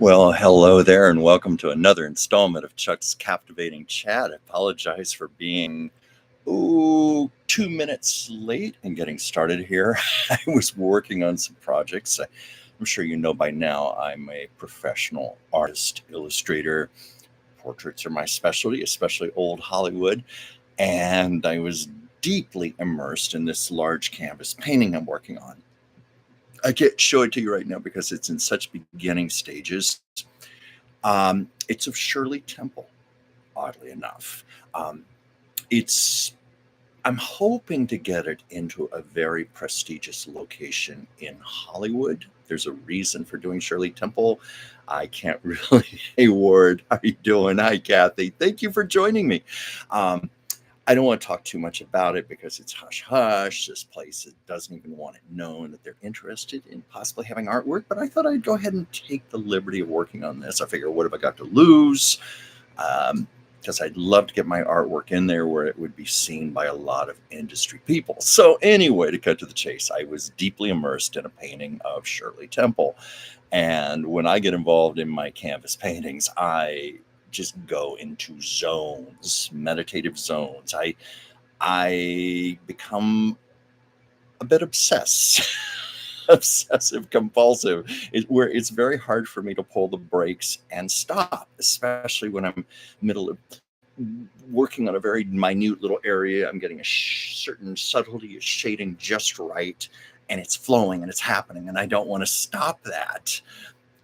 Well, hello there, and welcome to another installment of Chuck's Captivating Chat. I apologize for being 2 minutes late and getting started here. I was working on some projects. I'm sure you know by now I'm a professional artist, illustrator. Portraits are my specialty, especially old Hollywood. And I was deeply immersed in this large canvas painting I'm working on. I can't show it to you right now because it's in such beginning stages. It's of Shirley Temple, oddly enough. Um, it's I'm hoping to get it into a very prestigious location in Hollywood. There's a reason for doing Shirley Temple. I can't really. Hey, Ward, how are you doing? Hi, Kathy. Thank you for joining me. Um, I don't want to talk too much about it because it's hush hush. This place doesn't even want it known that they're interested in possibly having artwork. But I thought I'd go ahead and take the liberty of working on this. I figure, what have I got to lose? Because I'd love to get my artwork in there where it would be seen by a lot of industry people. So anyway, to cut to the chase, I was deeply immersed in a painting of Shirley Temple. And when I get involved in my canvas paintings, I just go into zones, meditative zones. I become a bit obsessed, obsessive compulsive, where it's very hard for me to pull the brakes and stop, especially when I'm middle of working on a very minute little area. I'm getting a certain subtlety of shading just right, and it's flowing and it's happening, and I don't want to stop that.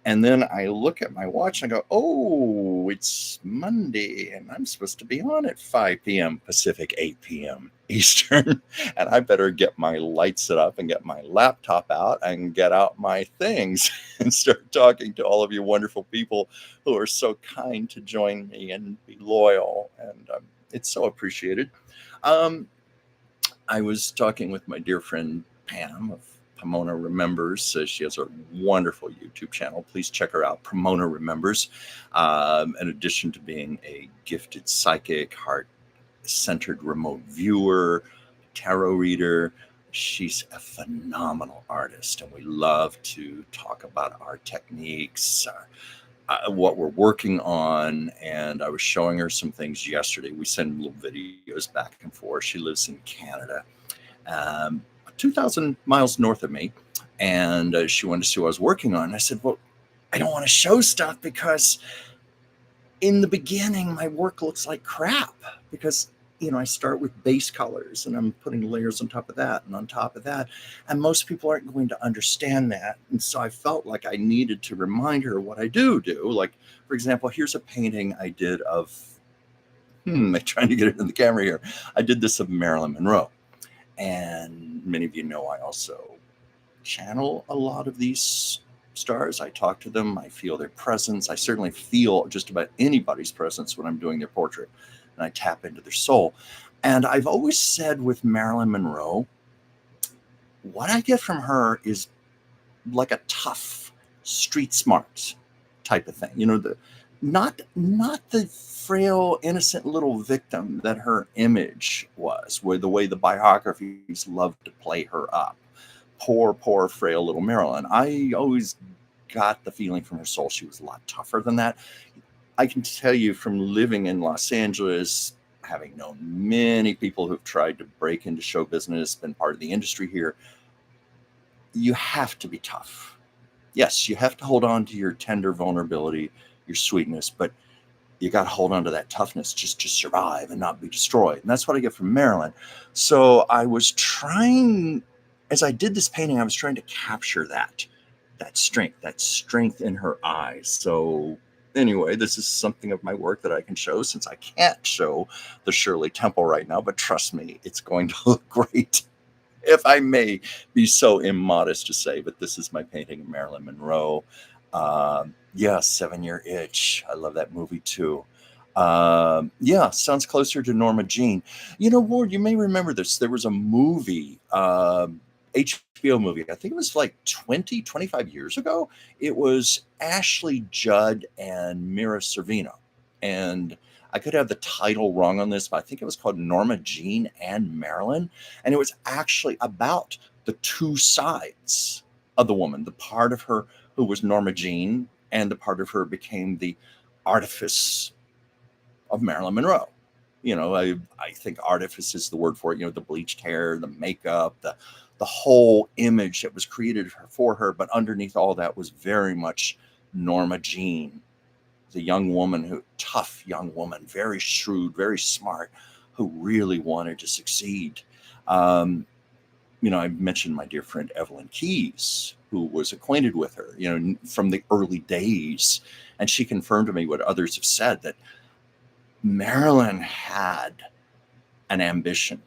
And then I look at my watch and I go, oh, it's Monday and I'm supposed to be on at 5 p.m. Pacific, 8 p.m. Eastern. And I better get my lights set up and get my laptop out and get out my things and start talking to all of you wonderful people who are so kind to join me and be loyal. And it's so appreciated. Um, I was talking with my dear friend Pam of Pomona Remembers. She has a wonderful YouTube channel. Please check her out, Pomona Remembers. In addition to being a gifted psychic, heart-centered remote viewer, tarot reader, she's a phenomenal artist, and we love to talk about our techniques, what we're working on. And I was showing her some things yesterday. We send little videos back and forth. She lives in Canada. 2,000 miles north of me, and she wanted to see what I was working on. And I said, well, I don't want to show stuff because in the beginning, my work looks like crap because, I start with base colors and I'm putting layers on top of that and on top of that. And most people aren't going to understand that. And so I felt like I needed to remind her what I do. Like, for example, here's a painting I did of, I'm trying to get it in the camera here. I did this of Marilyn Monroe. And many of you know I also channel a lot of these stars. I talk to them. I feel their presence. I certainly feel just about anybody's presence when I'm doing their portrait. And I tap into their soul. And I've always said with Marilyn Monroe, what I get from her is like a tough, street smart type of thing. Not the frail, innocent little victim that her image was, where the way the biographies loved to play her up. Poor, frail little Marilyn. I always got the feeling from her soul she was a lot tougher than that. I can tell you from living in Los Angeles, having known many people who've tried to break into show business, been part of the industry here, you have to be tough. Yes, you have to hold on to your tender vulnerability, your sweetness, but you got to hold on to that toughness just to survive and not be destroyed. And that's what I get from Marilyn. So I was trying, as I did this painting, I was trying to capture that strength in her eyes. So anyway, this is something of my work that I can show, since I can't show the Shirley Temple right now, but trust me, it's going to look great. If I may be so immodest to say, but this is my painting of Marilyn Monroe. 7-Year Itch. I love that movie too. Sounds closer to Norma Jean. Ward, you may remember this. There was a movie, HBO movie. I think it was like 25 years ago. It was Ashley Judd and Mira Sorvino. And I could have the title wrong on this, but I think it was called Norma Jean and Marilyn. And it was actually about the two sides of the woman, the part of her who was Norma Jean, and the part of her became the artifice of Marilyn Monroe. I think artifice is the word for it. The bleached hair, the makeup, the whole image that was created for her. But underneath all that was very much Norma Jean, the tough young woman, very shrewd, very smart, who really wanted to succeed. I mentioned my dear friend Evelyn Keyes, who was acquainted with her, from the early days. And she confirmed to me what others have said, that Marilyn had an ambition,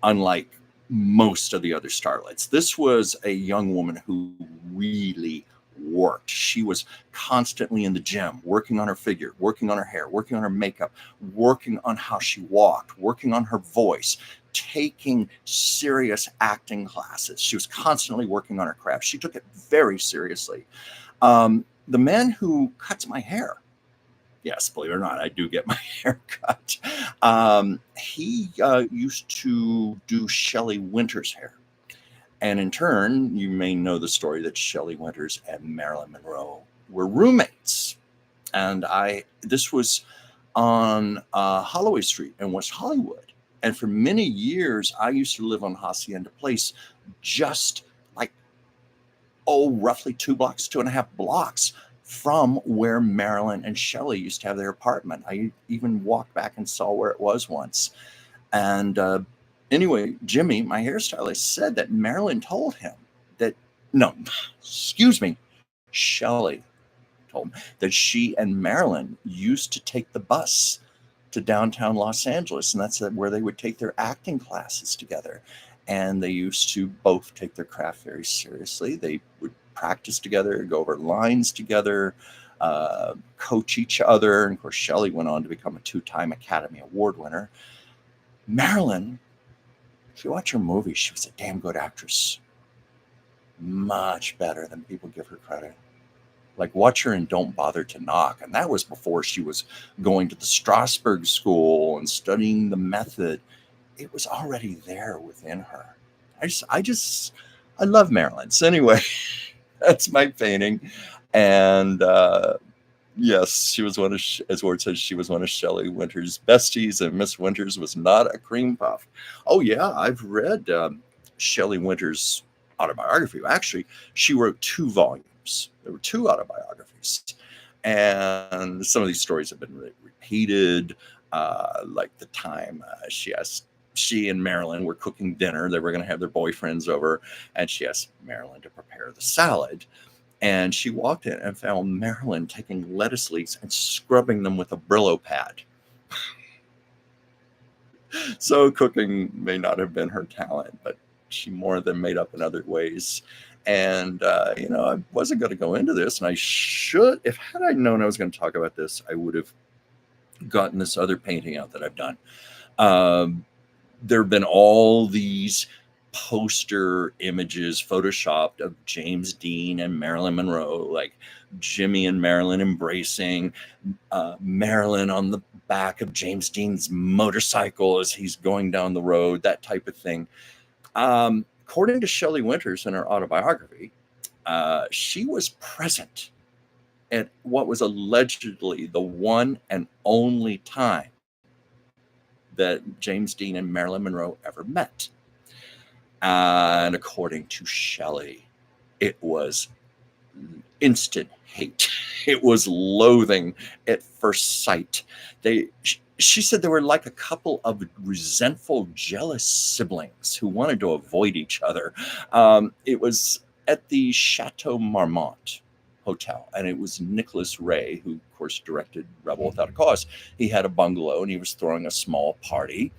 unlike most of the other starlets. This was a young woman who really worked. She was constantly in the gym, working on her figure, working on her hair, working on her makeup, working on how she walked, working on her voice, taking serious acting classes. She was constantly working on her craft. She took it very seriously. The man who cuts my hair, yes, believe it or not, I do get my hair cut. He used to do Shelley Winters' hair. And in turn, you may know the story that Shelley Winters and Marilyn Monroe were roommates. And this was on Holloway Street in West Hollywood. And for many years, I used to live on Hacienda Place, just like, roughly 2.5 blocks from where Marilyn and Shelley used to have their apartment. I even walked back and saw where it was once. And anyway, Jimmy, my hairstylist, said that Marilyn told him Shelley told him that she and Marilyn used to take the bus to downtown Los Angeles, and that's where they would take their acting classes together. And they used to both take their craft very seriously. They would practice together, go over lines together, coach each other. And of course, Shelley went on to become a 2-time Academy Award winner. Marilyn, if you watch her movies, she was a damn good actress. Much better than people give her credit. Like, watch her in Don't Bother to Knock. And that was before she was going to the Strasberg School and studying the method. It was already there within her. I love Marilyn. So anyway, that's my painting. And yes, she was as Ward says, she was one of Shelley Winters' besties, and Miss Winters was not a cream puff. Oh yeah, I've read Shelley Winters' autobiography. Actually, she wrote 2 volumes. There were 2 autobiographies, and some of these stories have been repeated. Like the time she and Marilyn were cooking dinner. They were going to have their boyfriends over, and she asked Marilyn to prepare the salad. And she walked in and found Marilyn taking lettuce leaves and scrubbing them with a Brillo pad. So cooking may not have been her talent, but she more than made up in other ways. And, I wasn't going to go into this, and I should, had I known I was going to talk about this, I would have gotten this other painting out that I've done. There have been all these poster images photoshopped of James Dean and Marilyn Monroe, like Jimmy and Marilyn embracing, Marilyn on the back of James Dean's motorcycle as he's going down the road, that type of thing. According to Shelley Winters in her autobiography, she was present at what was allegedly the one and only time that James Dean and Marilyn Monroe ever met. And according to Shelley, it was instant hate. It was loathing at first sight. She said they were like a couple of resentful, jealous siblings who wanted to avoid each other. It was at the Chateau Marmont Hotel, and it was Nicholas Ray, who, of course, directed Rebel Without a Cause. He had a bungalow, and he was throwing a small party.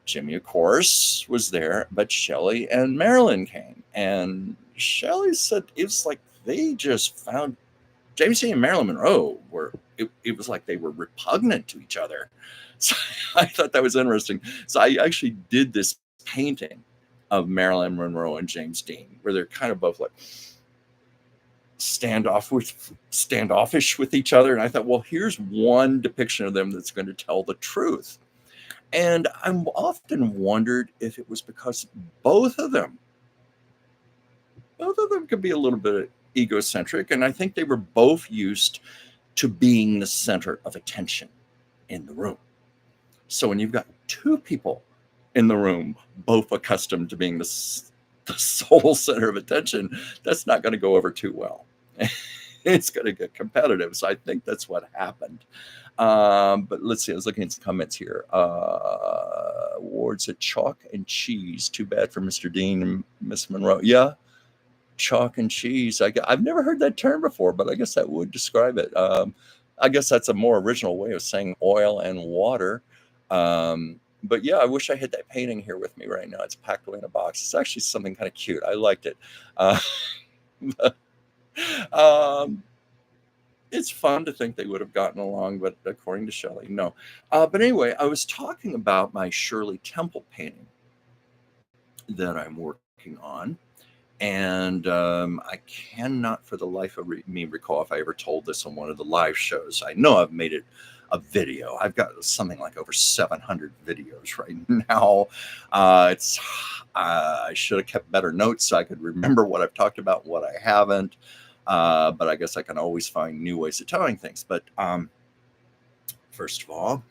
Jimmy, of course, was there, but Shelley and Marilyn came. And Shelley said it was like they just found James Dean and Marilyn Monroe it was like they were repugnant to each other. So I thought that was interesting. So I actually did this painting of Marilyn Monroe and James Dean, where they're kind of both like standoffish with each other. And I thought, well, here's one depiction of them that's going to tell the truth. And I'm often wondered if it was because both of them could be a little bit egocentric, and I think they were both used to being the center of attention in the room. So when you've got two people in the room, both accustomed to being the sole center of attention, that's not going to go over too well. It's going to get competitive. So I think that's what happened. But let's see. I was looking at some comments here. Awards at Chalk and Cheese. Too bad for Mr. Dean and Miss Monroe. Yeah, chalk and cheese. I've never heard that term before, but I guess that would describe it. I guess that's a more original way of saying oil and water. But yeah, I wish I had that painting here with me right now. It's packed away in a box. It's actually something kind of cute. I liked it. Um, it's fun to think they would have gotten along, but according to Shelley, no. But anyway, I was talking about my Shirley Temple painting that I'm working on. And I cannot for the life of me recall if I ever told this on one of the live shows. I know I've made it a video. I've got something like over 700 videos right now. I should have kept better notes so I could remember what I've talked about and what I haven't. But I guess I can always find new ways of telling things. But first of all,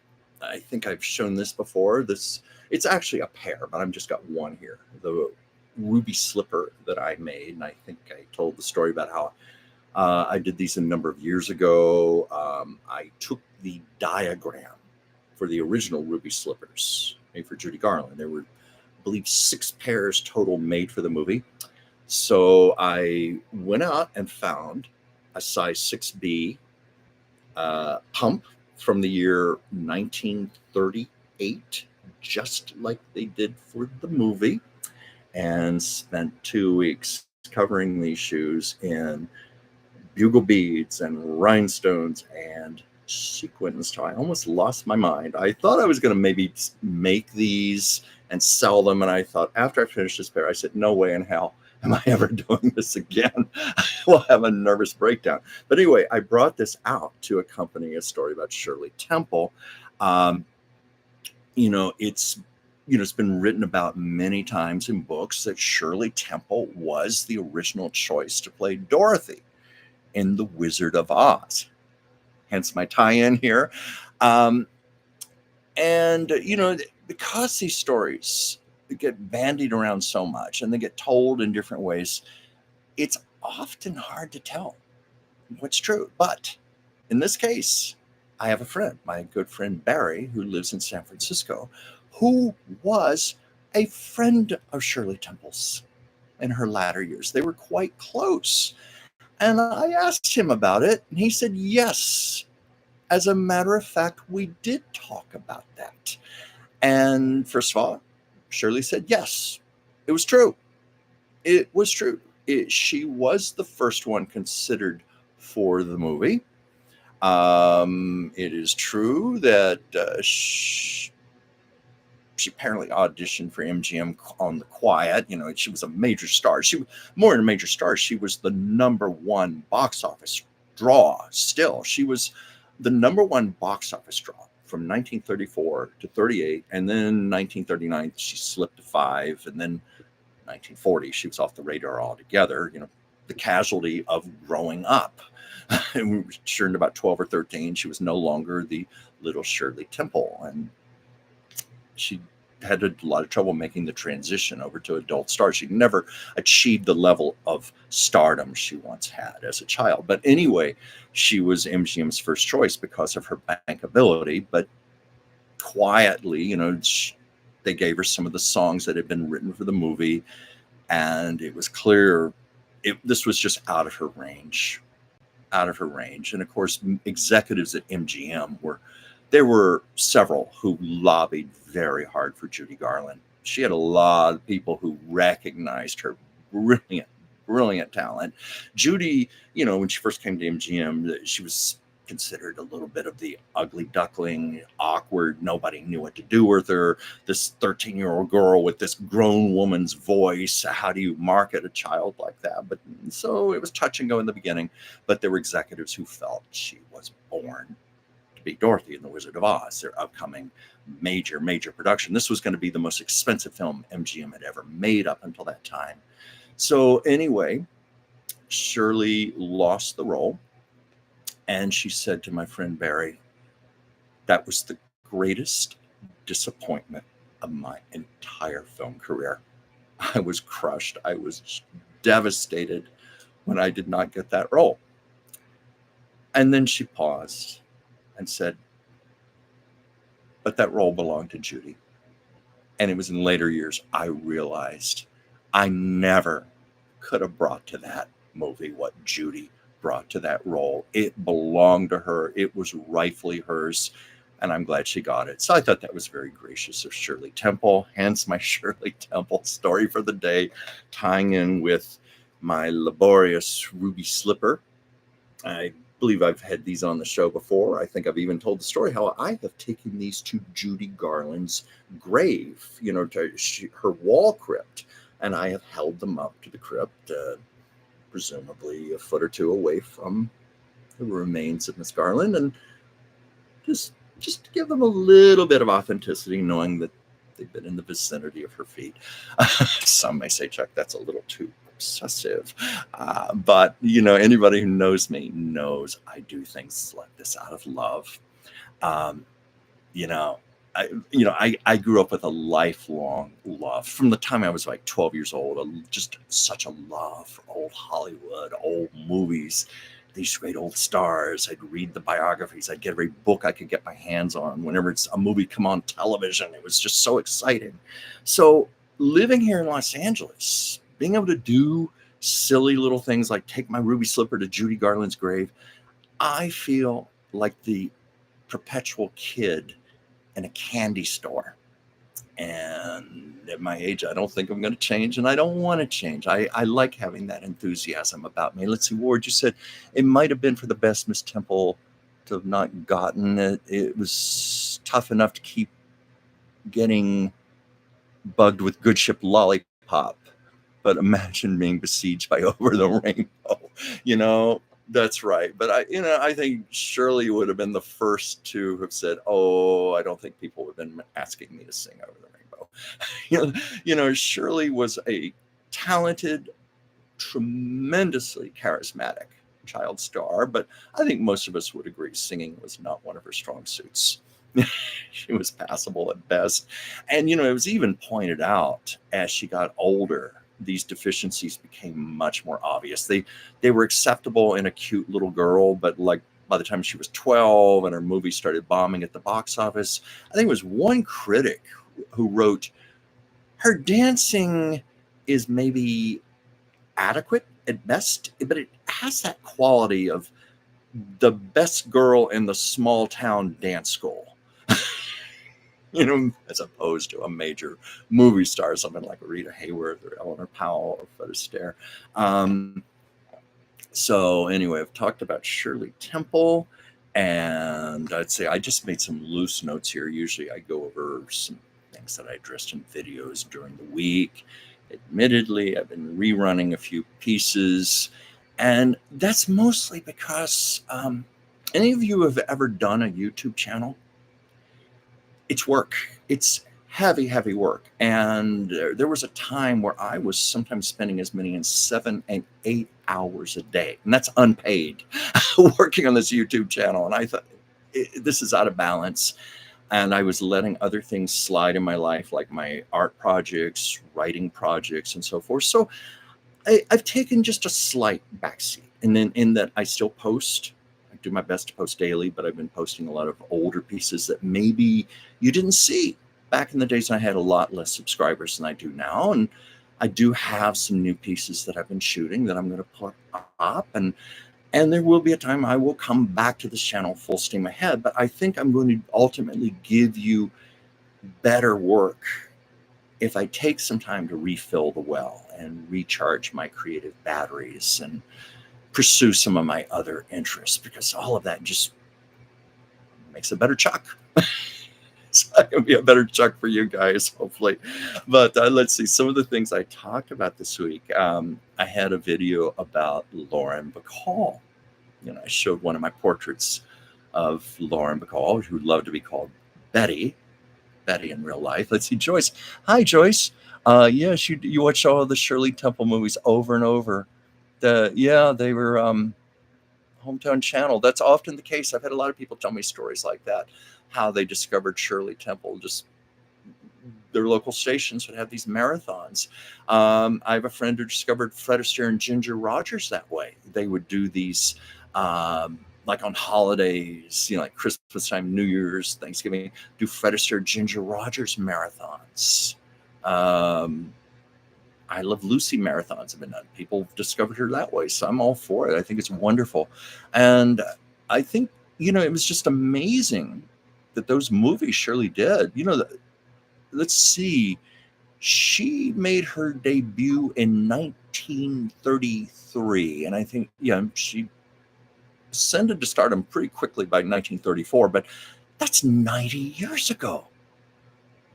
I think I've shown this before. It's actually a pair, but I've just got one here. The ruby slipper that I made, and I think I told the story about how I did these a number of years ago. I took the diagram for the original ruby slippers made for Judy Garland. There were, I believe, 6 pairs total made for the movie. So I went out and found a size 6B pump from the year 1938, just like they did for the movie, and spent 2 weeks covering these shoes in bugle beads and rhinestones and sequins till I almost lost my mind. I thought I was going to maybe make these and sell them, and I thought after I finished this pair, I said, no way in hell am I ever doing this again. I will have a nervous breakdown. But anyway, I brought this out to accompany a story about Shirley Temple. It's been written about many times in books that Shirley Temple was the original choice to play Dorothy in The Wizard of Oz. Hence my tie-in here. Because these stories get bandied around so much and they get told in different ways, it's often hard to tell what's true. But in this case, I have a friend, my good friend Barry, who lives in San Francisco, who was a friend of Shirley Temple's in her latter years. They were quite close. And I asked him about it, and he said, yes. As a matter of fact, we did talk about that. And first of all, Shirley said, yes, it was true. It was true. She was the first one considered for the movie. It is true that she apparently auditioned for MGM on the quiet. She was a major star. She was more than a major star. She was the #1 box office draw still. She was the #1 box office draw from 1934 to 38. And then 1939, she slipped to 5. And then 1940, she was off the radar altogether. The casualty of growing up. And we turned about 12 or 13. She was no longer the little Shirley Temple. And she had a lot of trouble making the transition over to adult stars. She never achieved the level of stardom she once had as a child. But anyway, she was MGM's first choice because of her bankability. But quietly, they gave her some of the songs that had been written for the movie. And it was clear this was just out of her range. And of course, executives at MGM there were several who lobbied very hard for Judy Garland. She had a lot of people who recognized her brilliant talent. Judy, when she first came to MGM, she was considered a little bit of the ugly duckling, awkward. Nobody knew what to do with her. This 13-year-old girl with this grown woman's voice. How do you market a child like that? But so it was touch and go in the beginning. But there were executives who felt she was born be Dorothy in The Wizard of Oz, their upcoming major production. This was going to be the most expensive film MGM had ever made up until that time. So anyway, Shirley lost the role, and she said to my friend Barry, "That was the greatest disappointment of my entire film career." I was crushed. I was devastated when I did not get that role. And then she paused and said, "But that role belonged to Judy." And it was in later years I realized I never could have brought to that movie what Judy brought to that role. It belonged to her. It was rightfully hers. And I'm glad she got it. So I thought that was very gracious of Shirley Temple. Hence my Shirley Temple story for the day, tying in with my laborious ruby slipper. I believe I've had these on the show before. I think I've even told the story how I have taken these to Judy Garland's grave, to her wall crypt, and I have held them up to the crypt, presumably a foot or two away from the remains of Miss Garland, and just to give them a little bit of authenticity, knowing that they've been in the vicinity of her feet. Some may say, Chuck, that's a little too obsessive. But, anybody who knows me knows I do things like this out of love. I grew up with a lifelong love from the time I was like 12 years old, just such a love for old Hollywood, old movies, these great old stars. I'd read the biographies. I'd get every book I could get my hands on whenever it's a movie come on television. It was just so exciting. So living here in Los Angeles, being able to do silly little things like take my ruby slipper to Judy Garland's grave, I feel like the perpetual kid in a candy store. And at my age, I don't think I'm going to change, and I don't want to change. I like having that enthusiasm about me. Let's see, Ward, you said it might have been for the best, Miss Temple, to have not gotten it. It was tough enough to keep getting bugged with Good Ship Lollipop, but imagine being besieged by Over the Rainbow. That's right. But I think Shirley would have been the first to have said, "Oh, I don't think people would have been asking me to sing Over the Rainbow." Shirley was a talented, tremendously charismatic child star, but I think most of us would agree singing was not one of her strong suits. She was passable at best. And, it was even pointed out as she got older, these deficiencies became much more obvious. They were acceptable in a cute little girl, but like by the time she was 12 and her movie started bombing at the box office, I think it was one critic who wrote, "Her dancing is maybe adequate at best, but it has that quality of the best girl in the small town dance school." As opposed to a major movie star, someone like Rita Hayworth or Eleanor Powell or Fred Astaire. So anyway, I've talked about Shirley Temple, and I'd say I just made some loose notes here. Usually I go over some things that I addressed in videos during the week. Admittedly, I've been rerunning a few pieces, and that's mostly because any of you have ever done a YouTube channel? It's work. It's heavy, heavy work. And there was a time where I was sometimes spending as many as 7 and 8 hours a day, and that's unpaid, working on this YouTube channel. And I thought, this is out of balance. And I was letting other things slide in my life, like my art projects, writing projects, and so forth. So I've taken just a slight backseat. And then in that I still post. I do my best to post daily, but I've been posting a lot of older pieces that maybe you didn't see. Back in the days, I had a lot less subscribers than I do now. And I do have some new pieces that I've been shooting that I'm going to put up. And there will be a time I will come back to this channel full steam ahead. But I think I'm going to ultimately give you better work if I take some time to refill the well and recharge my creative batteries and pursue some of my other interests, because all of that just makes a better Chuck. So I can be a better Chuck for you guys, hopefully. But let's see, some of the things I talked about this week. I had a video about Lauren Bacall. I showed one of my portraits of Lauren Bacall, who loved to be called Betty in real life. Let's see, Joyce. Hi, Joyce. Yes, you watch all of the Shirley Temple movies over and over. yeah, they were hometown channel. That's often the case. I've had a lot of people tell me stories like that, how they discovered Shirley Temple. Just their local stations would have these marathons. I have a friend who discovered Fred Astaire and Ginger Rogers that way. They would do these like on holidays, like Christmas time, New Year's, Thanksgiving, do Fred Astaire, Ginger Rogers marathons. I Love Lucy marathons have been done. People discovered her that way. So I'm all for it. I think it's wonderful. And I think, it was just amazing that those movies Shirley did. Let's see. She made her debut in 1933. And I think, she ascended to stardom pretty quickly by 1934. But that's 90 years ago.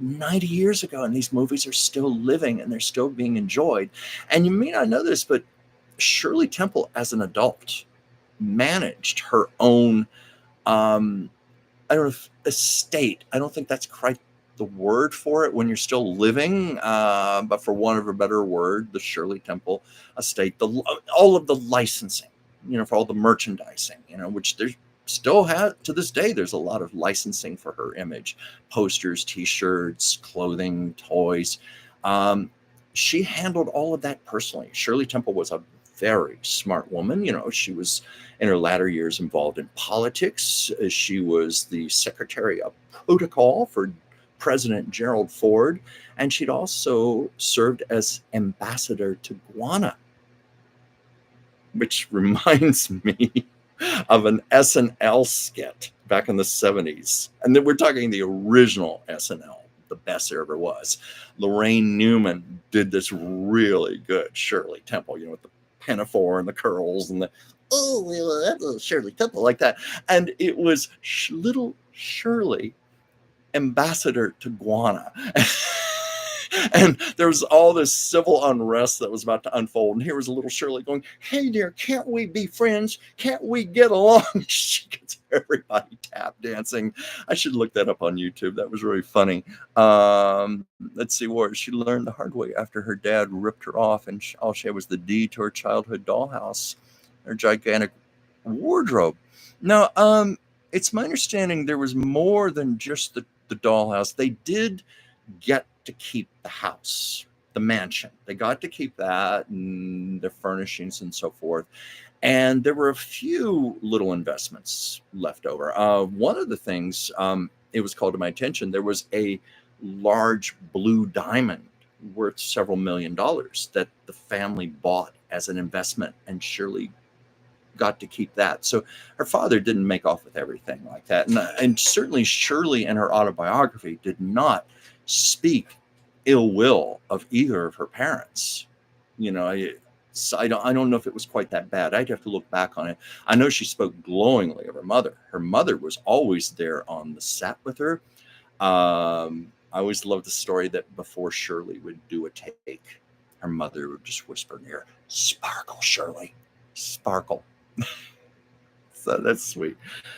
90 years ago, and these movies are still living and they're still being enjoyed. And you may not know this, but Shirley Temple as an adult managed her own estate. I don't think that's quite the word for it when you're still living, but for want of a better word, the Shirley Temple estate, all of the licensing, for all the merchandising, which there's still has to this day. There's a lot of licensing for her image: posters, t-shirts, clothing, toys. She handled all of that personally. Shirley Temple was a very smart woman. She was in her latter years involved in politics. She was the secretary of protocol for President Gerald Ford, and she'd also served as ambassador to Guyana, which reminds me of an SNL skit back in the 70s. And then we're talking the original SNL, the best there ever was. Lorraine Newman did this really good Shirley Temple, with the pinafore and the curls and that's Shirley Temple, like that. And it was little Shirley, ambassador to Guyana. And there was all this civil unrest that was about to unfold. And here was a little Shirley going, "Hey, dear, can't we be friends? Can't we get along?" She gets everybody tap dancing. I should look that up on YouTube. That was really funny. Let's see where she learned the hard way after her dad ripped her off, and all she had was the deed to her childhood dollhouse, her gigantic wardrobe. Now, it's my understanding there was more than just the dollhouse. They did get to keep the house, the mansion. They got to keep that and the furnishings and so forth. And there were a few little investments left over. One of the things, it was called to my attention, there was a large blue diamond worth several $1 million that the family bought as an investment, and Shirley got to keep that. So her father didn't make off with everything like that. And certainly Shirley in her autobiography did not speak ill will of either of her parents. I don't know if it was quite that bad. I'd have to look back on it. I know she spoke glowingly of her mother. Her mother was always there on the set with her. I always loved the story that before Shirley would do a take, her mother would just whisper in her ear, "Sparkle, Shirley, sparkle." So that's sweet.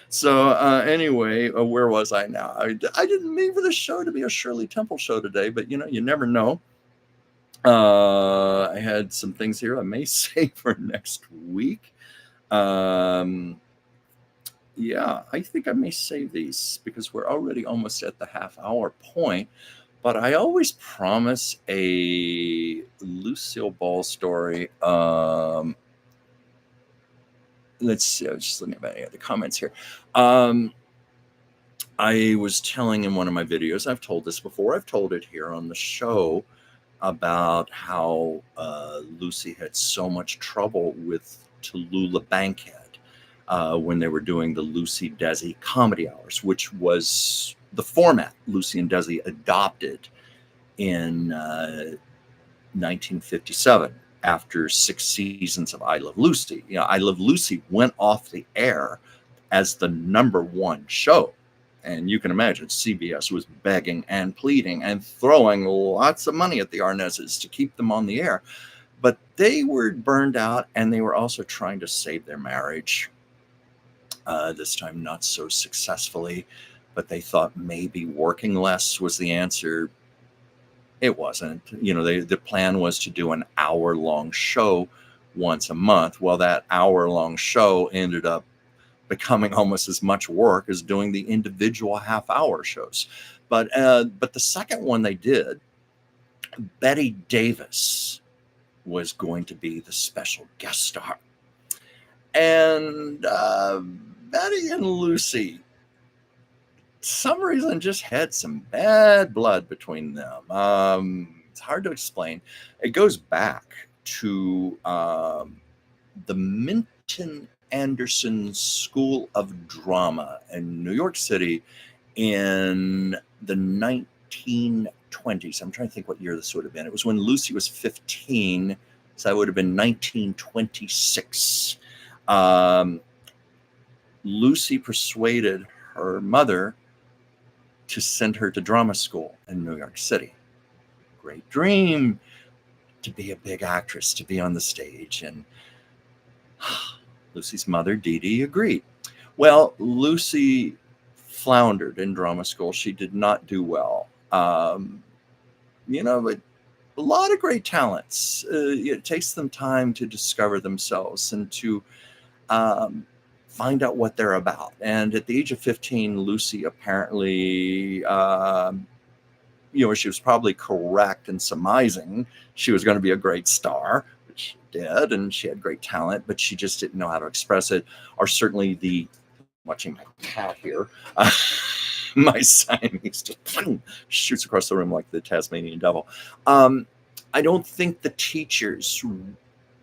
So anyway, where was I now? I didn't mean for the show to be a Shirley Temple show today, but you never know. I had some things here I may save for next week. Yeah, I think I may save these because we're already almost at the half-hour point. But I always promise a Lucille Ball story. Let's see. I was just looking at any of the comments here. I was telling in one of my videos, I've told this before, I've told it here on the show, about how Lucy had so much trouble with Tallulah Bankhead when they were doing the Lucy Desi comedy hours, which was the format Lucy and Desi adopted in 1957. After 6 seasons of I Love Lucy. I Love Lucy went off the air as the #1 show. And you can imagine CBS was begging and pleading and throwing lots of money at the Arnazes to keep them on the air. But they were burned out, and they were also trying to save their marriage. This time not so successfully, but they thought maybe working less was the answer. It wasn't. The plan was to do an hour-long show once a month. Well, that hour-long show ended up becoming almost as much work as doing the individual half-hour shows. But the second one they did, Betty Davis was going to be the special guest star. And Betty and Lucy, some reason, just had some bad blood between them. It's hard to explain. It goes back to the Minton Anderson School of Drama in New York City in the 1920s. I'm trying to think what year this would have been. It was when Lucy was 15, so that would have been 1926. Lucy persuaded her mother to send her to drama school in New York City. Great dream, to be a big actress, to be on the stage. And Lucy's mother, Dee Dee, agreed. Well, Lucy floundered in drama school. She did not do well. But a lot of great talents. It takes them time to discover themselves and to find out what they're about. And at the age of 15, Lucy apparently, she was probably correct in surmising she was going to be a great star, which she did, and she had great talent, but she just didn't know how to express it, or certainly watching my cat here, my Siamese just shoots across the room like the Tasmanian devil. I don't think the teachers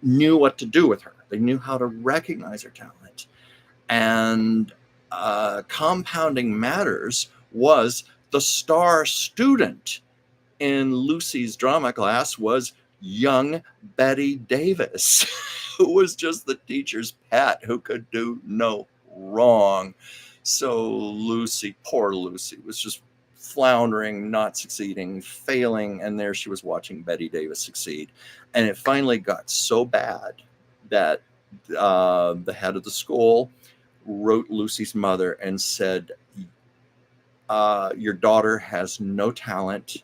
knew what to do with her. They knew how to recognize her talent. And compounding matters was the star student in Lucy's drama class was young Betty Davis, who was just the teacher's pet, who could do no wrong. So Lucy, poor Lucy, was just floundering, not succeeding, failing, and there she was watching Betty Davis succeed. And it finally got so bad that the head of the school wrote Lucy's mother and said, your daughter has no talent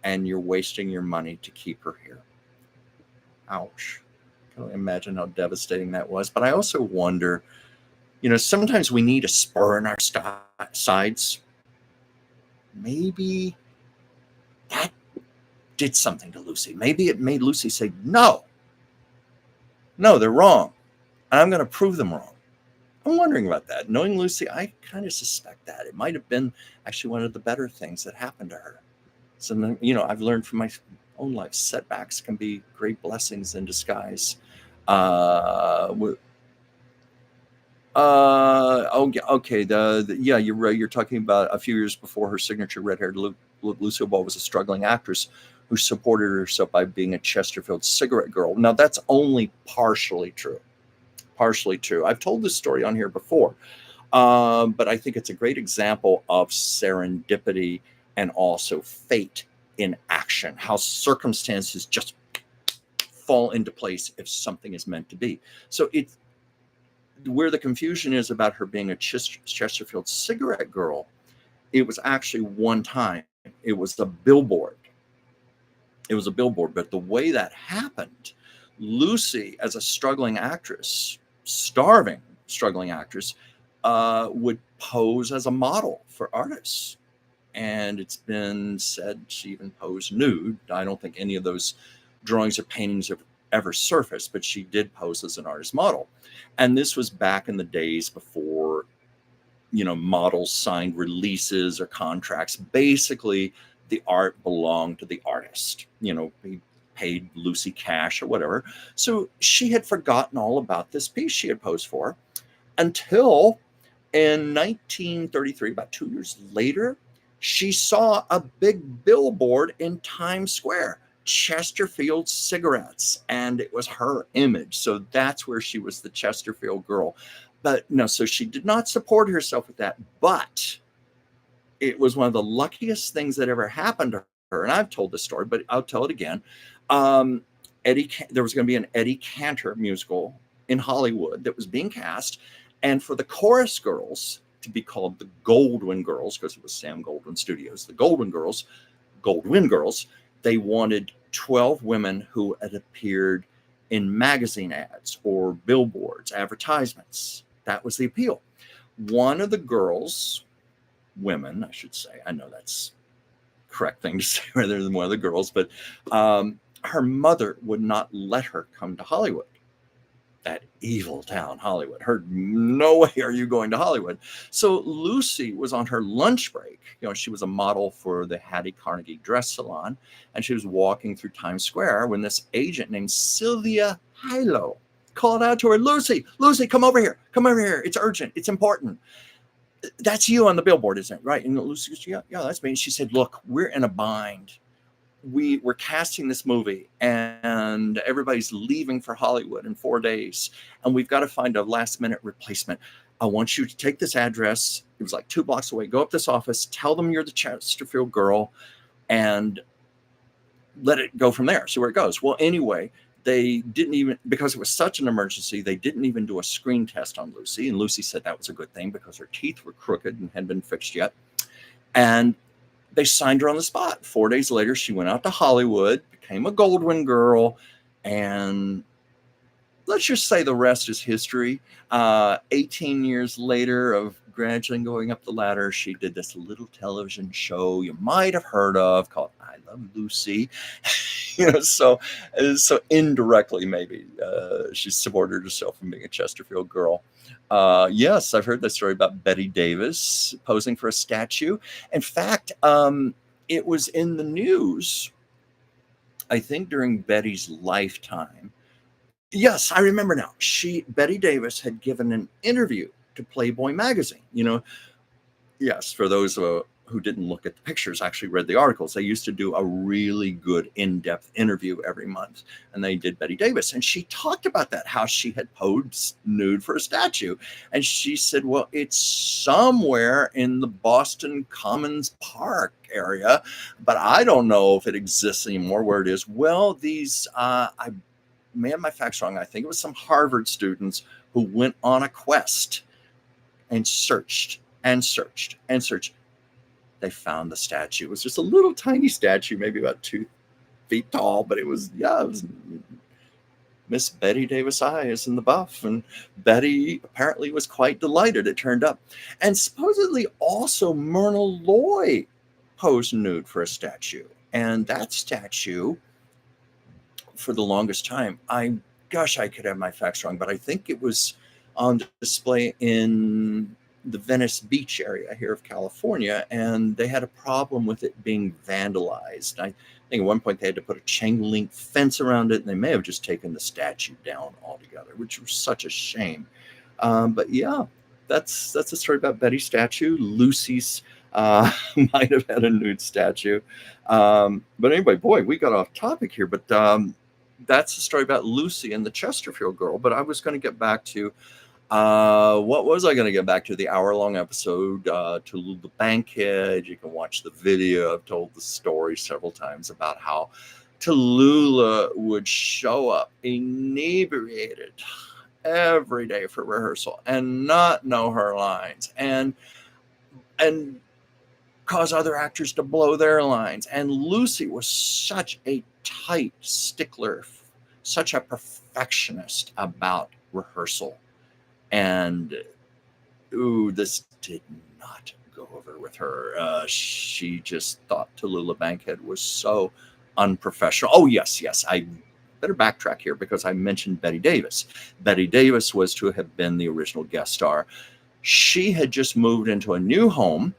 and you're wasting your money to keep her here. Ouch. I can imagine how devastating that was. But I also wonder, sometimes we need a spur in our sides. Maybe that did something to Lucy. Maybe it made Lucy say, no, they're wrong. And I'm going to prove them wrong. I'm wondering about that. Knowing Lucy, I kind of suspect that. It might have been actually one of the better things that happened to her. So, I've learned from my own life, setbacks can be great blessings in disguise. Okay. You're right. You're talking about a few years before her signature red-haired Lucille Ball was a struggling actress who supported herself by being a Chesterfield cigarette girl. Now, that's only partially true. I've told this story on here before, but I think it's a great example of serendipity and also fate in action, how circumstances just fall into place if something is meant to be. So it's where the confusion is about her being a Chesterfield cigarette girl. It was actually one time. It was a billboard. But the way that happened, Lucy, as a struggling actress, struggling actress, would pose as a model for artists. And it's been said she even posed nude. I don't think any of those drawings or paintings have ever surfaced, but she did pose as an artist model. And this was back in the days before, models signed releases or contracts. Basically, the art belonged to the artist. He paid Lucy cash or whatever. So she had forgotten all about this piece she had posed for until in 1933, about 2 years later, she saw a big billboard in Times Square, Chesterfield cigarettes, and it was her image. So that's where she was the Chesterfield girl. But no, so she did not support herself with that, but it was one of the luckiest things that ever happened to her. And I've told this story, but I'll tell it again. There was going to be an Eddie Cantor musical in Hollywood that was being cast. And for the chorus girls to be called the Goldwyn Girls, because it was Sam Goldwyn Studios, the Goldwyn Girls, they wanted 12 women who had appeared in magazine ads or billboards, advertisements. That was the appeal. One of the girls, women, I should say, I know that's correct thing to say rather than one of the girls, but her mother would not let her come to Hollywood. That evil town, Hollywood. Heard, no way are you going to Hollywood. So Lucy was on her lunch break. She was a model for the Hattie Carnegie dress salon, and she was walking through Times Square when this agent named Sylvia Hilo called out to her, Lucy, come over here. Come over here. It's urgent. It's important. That's you on the billboard, isn't it? Right. And Lucy goes, yeah, that's me. And she said, look, we're in a bind. We're casting this movie and everybody's leaving for Hollywood in 4 days. And we've got to find a last minute replacement. I want you to take this address. It was like 2 blocks away. Go up this office, tell them you're the Chesterfield girl, and let it go from there. See where it goes. Well, anyway, they didn't even, because it was such an emergency, they didn't even do a screen test on Lucy. And Lucy said that was a good thing because her teeth were crooked and hadn't been fixed yet. And they signed her on the spot. 4 days later, she went out to Hollywood, became a Goldwyn girl, and let's just say the rest is history. 18 years later of gradually going up the ladder, she did this little television show you might have heard of called I Love Lucy. So indirectly, maybe she supported herself from being a Chesterfield girl. Yes, I've heard that story about Betty Davis posing for a statue. In fact, it was in the news, I think, during Betty's lifetime. Yes, I remember now. Betty Davis had given an interview to Playboy magazine. Yes, for those who didn't look at the pictures, actually read the articles. They used to do a really good in-depth interview every month, and they did Betty Davis. And she talked about that, how she had posed nude for a statue. And she said, well, it's somewhere in the Boston Commons Park area, but I don't know if it exists anymore where it is. Well, I may have my facts wrong. I think it was some Harvard students who went on a quest and searched and searched and searched. They found the statue. It was just a little tiny statue, maybe about 2 feet tall, but it was Miss Betty Davis Eyes in the buff. And Betty apparently was quite delighted it turned up. And supposedly also Myrna Loy posed nude for a statue. And that statue, for the longest time, I could have my facts wrong, but I think it was on display in the Venice Beach area here of California, and they had a problem with it being vandalized. I think at one point they had to put a chain link fence around it, and they may have just taken the statue down altogether, which was such a shame. But yeah, that's a story about Betty's statue. Lucy's might have had a nude statue. But anyway, boy, we got off topic here, but that's the story about Lucy and the Chesterfield girl. But I was going to get back to what was I going to get back to? The hour-long episode, Tallulah Bankhead. You can watch the video. I've told the story several times about how Tallulah would show up inebriated every day for rehearsal and not know her lines and cause other actors to blow their lines. And Lucy was such a tight stickler, such a perfectionist about rehearsal. And this did not go over with her. She just thought Tallulah Bankhead was so unprofessional. Oh, yes. I better backtrack here because I mentioned Betty Davis. Betty Davis was to have been the original guest star. She had just moved into a new home,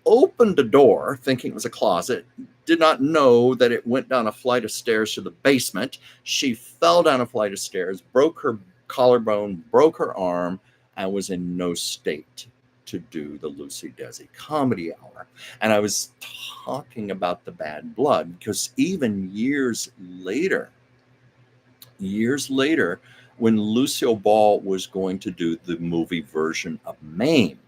opened a door thinking it was a closet, did not know that it went down a flight of stairs to the basement. She fell down a flight of stairs, broke her collarbone, broke her arm, and was in no state to do the Lucy Desi Comedy Hour. And I was talking about the bad blood because even years later, when Lucille Ball was going to do the movie version of Mame,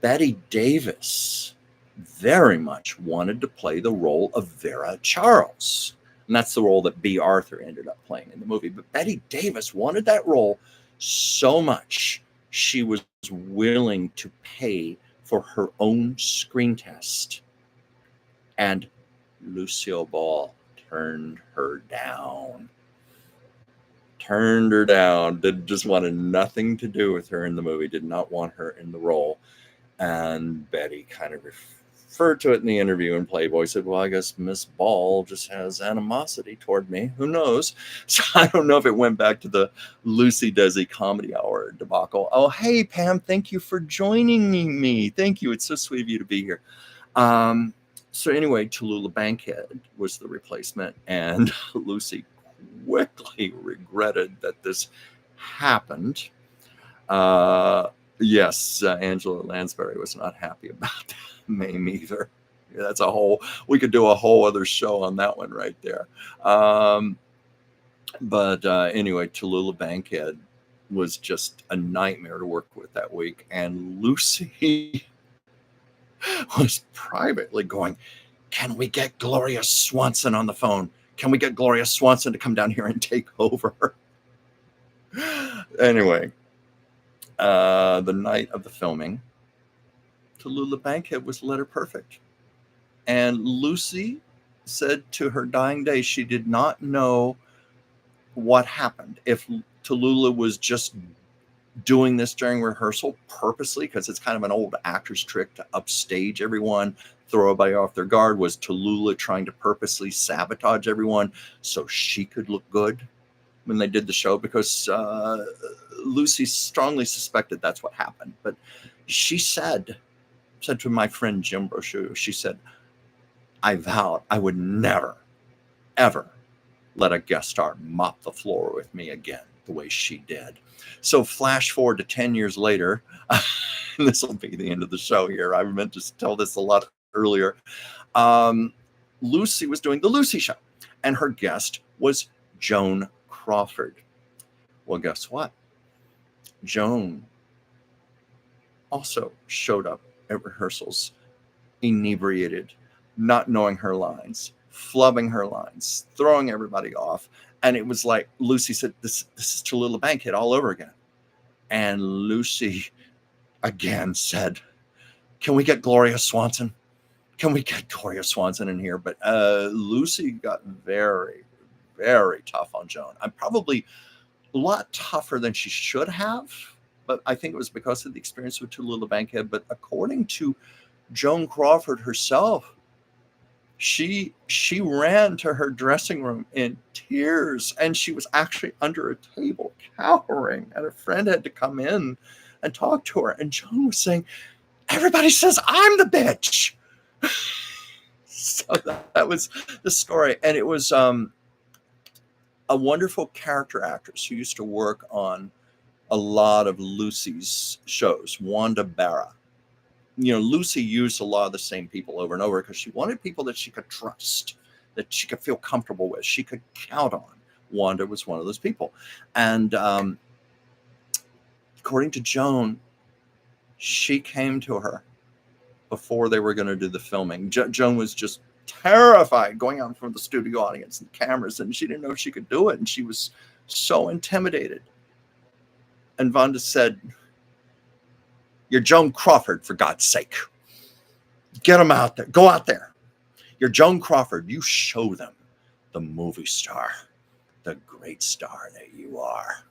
Betty Davis very much wanted to play the role of Vera Charles. And that's the role that B. Arthur ended up playing in the movie. But Betty Davis wanted that role so much, she was willing to pay for her own screen test. And Lucille Ball turned her down. Turned her down. Just wanted nothing to do with her in the movie. Did not want her in the role. And Betty kind of referred to it in the interview in Playboy. Said, "Well, I guess Miss Ball just has animosity toward me. Who knows?" So I don't know if it went back to the Lucy Desi Comedy Hour debacle. Oh, hey Pam, thank you for joining me. Thank you. It's so sweet of you to be here. So anyway, Tallulah Bankhead was the replacement, and Lucy quickly regretted that this happened. Yes, Angela Lansbury was not happy about that. Mame either. That's we could do a whole other show on that one right there. But anyway, Tallulah Bankhead was just a nightmare to work with that week. And Lucy was privately going, "Can we get Gloria Swanson on the phone? Can we get Gloria Swanson to come down here and take over?" Anyway, the night of the filming, Tallulah Bankhead was letter perfect. And Lucy said to her dying day she did not know what happened. If Tallulah was just doing this during rehearsal purposely, because it's kind of an old actor's trick to upstage everyone, throw everybody off their guard. Was Tallulah trying to purposely sabotage everyone so she could look good when they did the show? Because Lucy strongly suspected that's what happened. But she said to my friend Jim Brochu, she said, "I vowed I would never, ever let a guest star mop the floor with me again the way she did." So flash forward to 10 years later, and this will be the end of the show here. I meant to tell this a lot earlier. Lucy was doing The Lucy Show, and her guest was Joan Crawford. Well, guess what? Joan also showed up at rehearsals inebriated, not knowing her lines, flubbing her lines, throwing everybody off. And it was like Lucy said, this is Tallulah Bankhead all over again. And Lucy again said, "Can we get Gloria Swanson? Can we get Gloria Swanson in here?" But Lucy got very, very tough on Joan. I'm probably a lot tougher than she should have, but I think it was because of the experience with Tallulah Bankhead. But according to Joan Crawford herself, she ran to her dressing room in tears, and she was actually under a table cowering, and a friend had to come in and talk to her. And Joan was saying, "Everybody says I'm the bitch." So that was the story. And it was a wonderful character actress who used to work on a lot of Lucy's shows, Wanda Barra. Lucy used a lot of the same people over and over because she wanted people that she could trust, that she could feel comfortable with, she could count on. Wanda was one of those people. And according to Joan, she came to her before they were going to do the filming. Joan was just terrified going out in front of the studio audience and cameras, and she didn't know if she could do it. And she was so intimidated. And Wanda said, "You're Joan Crawford, for God's sake. Get them out there. Go out there. You're Joan Crawford. You show them the movie star, the great star that you are."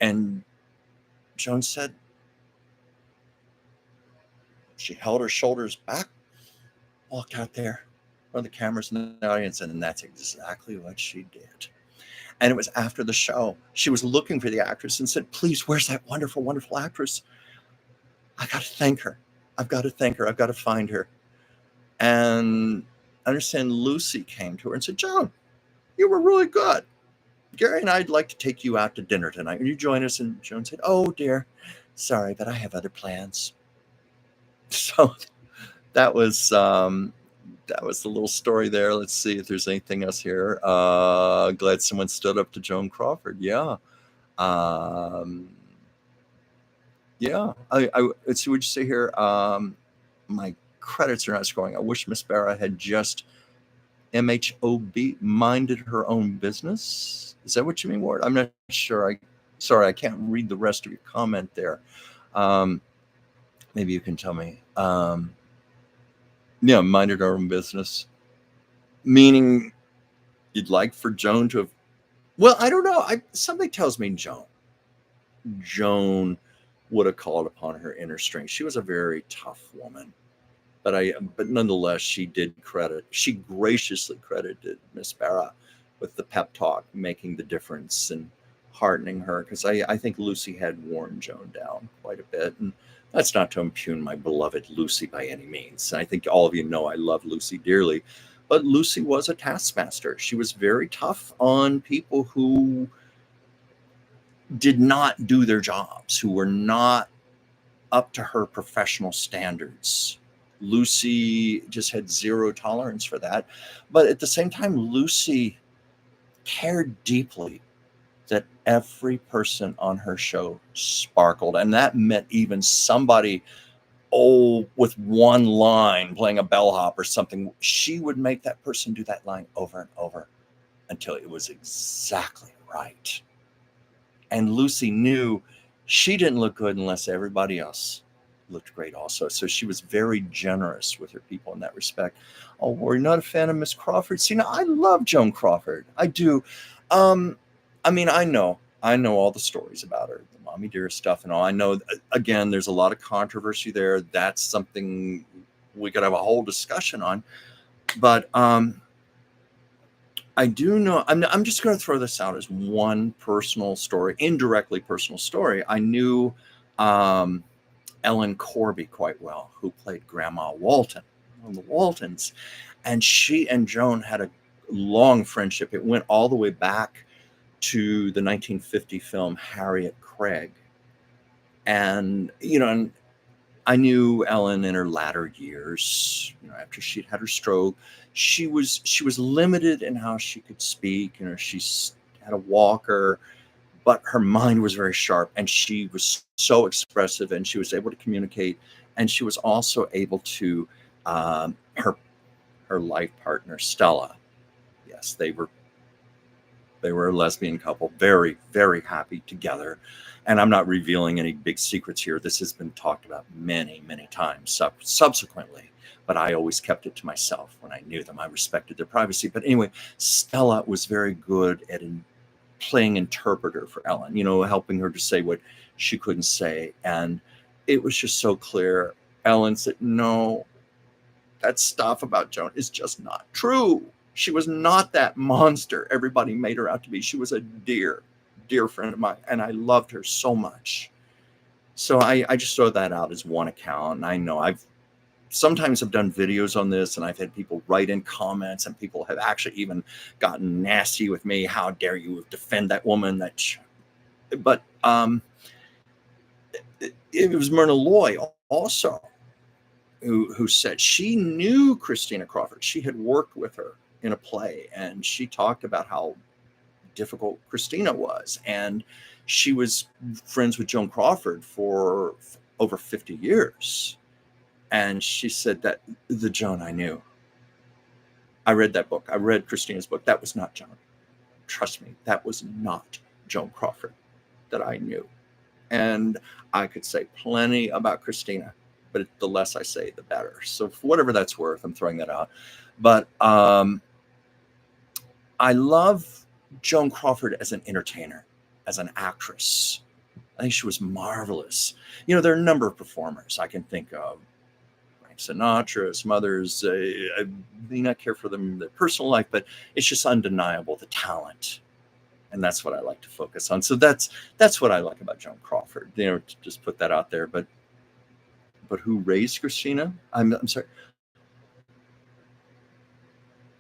And Joan said, she held her shoulders back, walked out there for the cameras and the audience, and that's exactly what she did. And it was after the show. She was looking for the actress and said, "Please, where's that wonderful, wonderful actress? I got to thank her. I've got to thank her. I've got to find her." And I understand Lucy came to her and said, "Joan, you were really good. Gary and I'd like to take you out to dinner tonight. Will you join us?" And Joan said, "Oh, dear, sorry, but I have other plans." So that was the little story there. Let's see if there's anything else here. Glad someone stood up to Joan Crawford. Yeah. Yeah. Let's see what you say here. My credits are not scrolling. I wish Miss Barra had just MHOB, minded her own business. Is that what you mean, Ward? I'm not sure. Sorry, I can't read the rest of your comment there. Maybe you can tell me. Yeah, minded our own business. Meaning You'd like for Joan to have, well, I don't know. Something tells me Joan would have called upon her inner strength. She was a very tough woman, but nonetheless, she graciously credited Miss Barra with the pep talk, making the difference and heartening her. Because I think Lucy had worn Joan down quite a bit, and that's not to impugn my beloved Lucy by any means. I think all of you know I love Lucy dearly, but Lucy was a taskmaster. She was very tough on people who did not do their jobs, who were not up to her professional standards. Lucy just had zero tolerance for that. But at the same time, Lucy cared deeply that every person on her show sparkled. And that meant even somebody, with one line playing a bellhop or something, she would make that person do that line over and over until it was exactly right. And Lucy knew she didn't look good unless everybody else looked great also. So she was very generous with her people in that respect. Oh, we're not a fan of Miss Crawford. See, now I love Joan Crawford. I do. I mean, I know all the stories about her, the mommy dear stuff and all. I know, again, there's a lot of controversy there. That's something we could have a whole discussion on. But I do know, I'm just going to throw this out as one personal story, indirectly personal story. I knew Ellen Corby quite well, who played Grandma Walton on the Waltons. And she and Joan had a long friendship. It went all the way back to the 1950 film Harriet Craig. And, and I knew Ellen in her latter years, after she'd had her stroke. She was limited in how she could speak. She had a walker, but her mind was very sharp, and she was so expressive, and she was able to communicate, and she was also able to, her life partner, Stella. Yes, they were a lesbian couple, very, very happy together. And I'm not revealing any big secrets here. This has been talked about many, many times subsequently, but I always kept it to myself when I knew them. I respected their privacy. But anyway, Stella was very good at playing interpreter for Ellen, helping her to say what she couldn't say. And it was just so clear. Ellen said, no, that stuff about Joan is just not true. She was not that monster everybody made her out to be. She was a dear friend of mine, and I loved her so much. So I just throw that out as one account. And I know I've sometimes done videos on this, and I've had people write in comments, and people have actually even gotten nasty with me. How dare you defend that woman? But it was Myrna Loy also who said she knew Christina Crawford. She had worked with her in a play, and she talked about how difficult Christina was. And she was friends with Joan Crawford for over 50 years. And she said that the Joan I knew. I read that book. I read Christina's book. That was not Joan. Trust me, that was not Joan Crawford that I knew. And I could say plenty about Christina, but the less I say, the better. So for whatever that's worth, I'm throwing that out. But I love Joan Crawford as an entertainer, as an actress. I think she was marvelous. There are a number of performers I can think of. Frank Sinatra, some others. I may not care for them in their personal life, but it's just undeniable, the talent. And that's what I like to focus on. So that's what I like about Joan Crawford. To just put that out there. But who raised Christina? I'm sorry.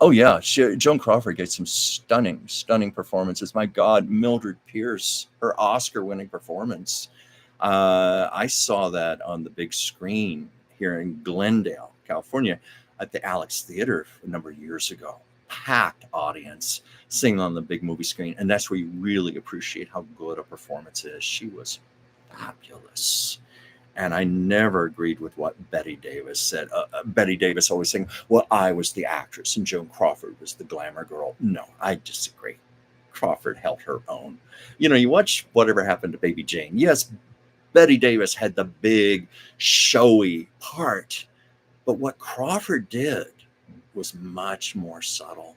Oh yeah, Joan Crawford gave some stunning performances. My God, Mildred Pierce, her Oscar-winning performance. I saw that on the big screen here in Glendale, California, at the Alex Theater a number of years ago. Packed audience, singing on the big movie screen, and that's where you really appreciate how good a performance is. She was fabulous. And I never agreed with what Betty Davis said. Betty Davis always saying, well, I was the actress and Joan Crawford was the glamour girl. No, I disagree. Crawford held her own. You watch Whatever Happened to Baby Jane. Yes, Betty Davis had the big, showy part. But what Crawford did was much more subtle.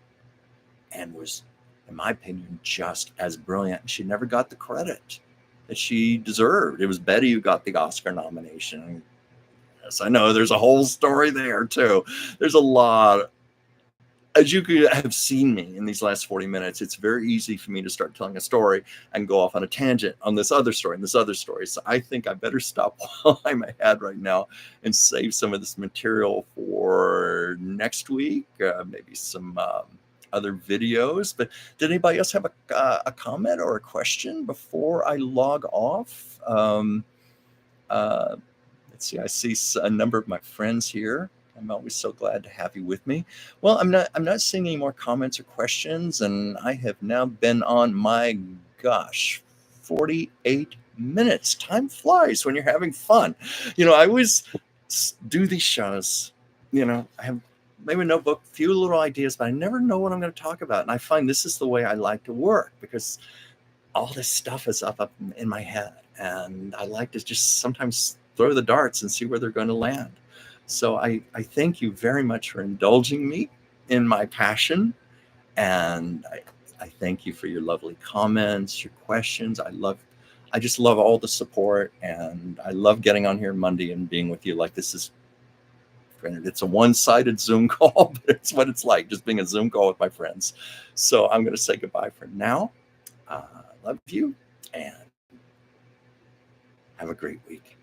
and was, in my opinion, just as brilliant. She never got the credit that she deserved. It was Betty who got the Oscar nomination. Yes, I know there's a whole story there too. There's a lot. As you could have seen me in these last 40 minutes, it's very easy for me to start telling a story and go off on a tangent on this other story and this other story. So I think I better stop while I'm ahead right now and save some of this material for next week, maybe some other videos. But did anybody else have a comment or a question before I log off? Let's see. I see a number of my friends here. I'm always so glad to have you with me. Well, I'm not seeing any more comments or questions, and I have now been on, my gosh, 48 minutes. Time flies when you're having fun. I always do these shows. I have maybe a notebook, few little ideas, but I never know what I'm going to talk about. And I find this is the way I like to work, because all this stuff is up in my head, and I like to just sometimes throw the darts and see where they're going to land. So I thank you very much for indulging me in my passion, and I thank you for your lovely comments, your questions. I just love all the support, and I love getting on here Monday and being with you. Like, this is, granted, it's a one-sided Zoom call, but it's what it's like, just being a Zoom call with my friends. So I'm going to say goodbye for now. Love you, and have a great week.